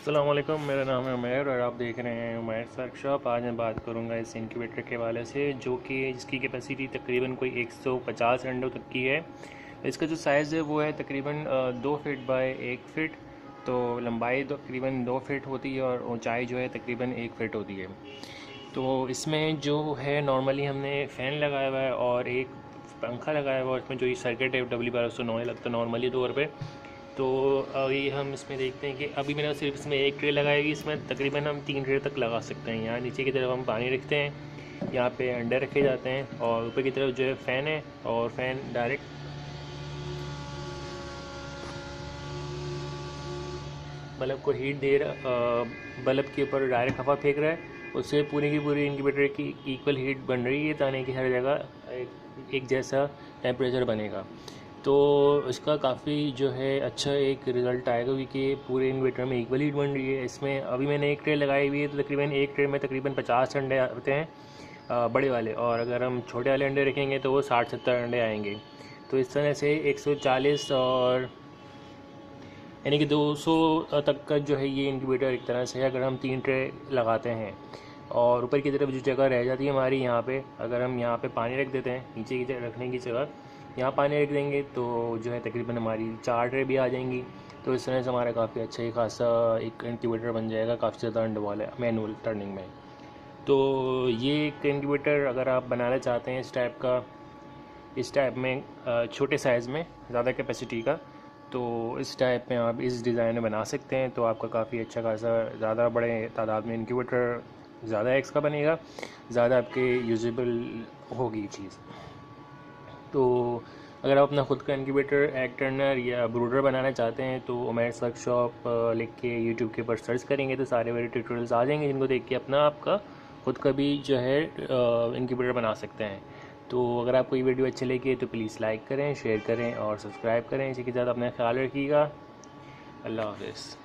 अस्सलाम वालेकुम, मेरा नाम है उमैर और आप देख रहे हैं उमैर वर्कशॉप। आज मैं बात करूंगा इस इंक्यूबेटर के हवाले से, जो कि जिसकी कैपेसिटी तकरीबन कोई 150 अंडों तक की है। इसका जो साइज़ है वो है तकरीबन 2 फीट बाय 1 फीट। तो लंबाई तकरीबन 2 फीट होती है और ऊंचाई जो है तकरीबन 1 फीट होती है। तो इसमें जो है नॉर्मली हमने फ़ैन लगाया हुआ है और एक पंखा लगाया हुआ है। इसमें जो ये सर्किट है W1209 लगता है नॉर्मली तौर पे। तो अभी हम इसमें देखते हैं कि अभी मैंने सिर्फ इसमें एक ट्रे लगाई हुई, इसमें तकरीबन हम 3 ट्रे तक लगा सकते हैं। यहाँ नीचे की तरफ हम पानी रखते हैं, यहाँ पे अंडे रखे जाते हैं और ऊपर की तरफ जो है फ़ैन है और फ़ैन डायरेक्ट बल्ब को हीट दे रहा, बल्ब के ऊपर डायरेक्ट हवा फेंक रहा है। उससे पूरी की पूरी इंक्यूबेटर की इक्वल हीट बन रही है, ताकि कि हर जगह एक जैसा टेम्परेचर बनेगा। तो इसका काफ़ी जो है अच्छा एक रिज़ल्ट आएगा, क्योंकि पूरे इन्वर्टर में इक्वल हीट बन रही है। इसमें अभी मैंने एक ट्रे लगाई हुई है, तो तकरीबन एक ट्रे में तकरीबन 50 अंडे आते हैं, बड़े वाले। और अगर हम छोटे वाले अंडे रखेंगे तो वो 60-70 अंडे आएंगे। तो इस तरह से 140 और यानी कि 200 तक का जो है ये इंक्यूबेटर एक तरह से है, अगर हम 3 ट्रे लगाते हैं। और ऊपर की तरफ जो जगह रह जाती है हमारी, यहाँ पे अगर हम यहाँ पे पानी रख देते हैं, नीचे की तरफ रखने की जगह यहाँ पानी रख देंगे, तो जो है तकरीबन हमारी 4 ट्रे भी आ जाएंगी। तो इस तरह से हमारा काफ़ी अच्छा ही खासा एक इंक्यूबेटर बन जाएगा, काफ़ी ज़्यादा अंडे वाले मैनुअल टर्निंग में। तो ये एक इंक्यूबेटर अगर आप बनाना चाहते हैं इस टाइप में छोटे साइज़ में ज़्यादा कैपेसिटी का, तो इस टाइप में आप इस डिज़ाइन में बना सकते हैं। तो आपका काफ़ी अच्छा खासा ज़्यादा बड़े तादाद में इंक्यूबेटर ज़्यादा एक्स का बनेगा, ज़्यादा आपके यूजेबल होगी चीज़। तो अगर आप अपना खुद का इंक्यूबेटर एग टर्नर या ब्रूडर बनाना चाहते हैं, तो उमैर्स वर्कशॉप लिख के यूट्यूब के ऊपर सर्च करेंगे तो सारे मेरे ट्यूटोरियल्स आ जाएंगे, जिनको देख के अपना आपका खुद का भी जो है इंक्यूबेटर बना सकते हैं। तो अगर आपको ये वीडियो अच्छी लगी तो प्लीज़ लाइक करें, शेयर करें और सब्सक्राइब करें। इसी के साथ अपना ख्याल रखिएगा। अल्लाह हाफ़िज़।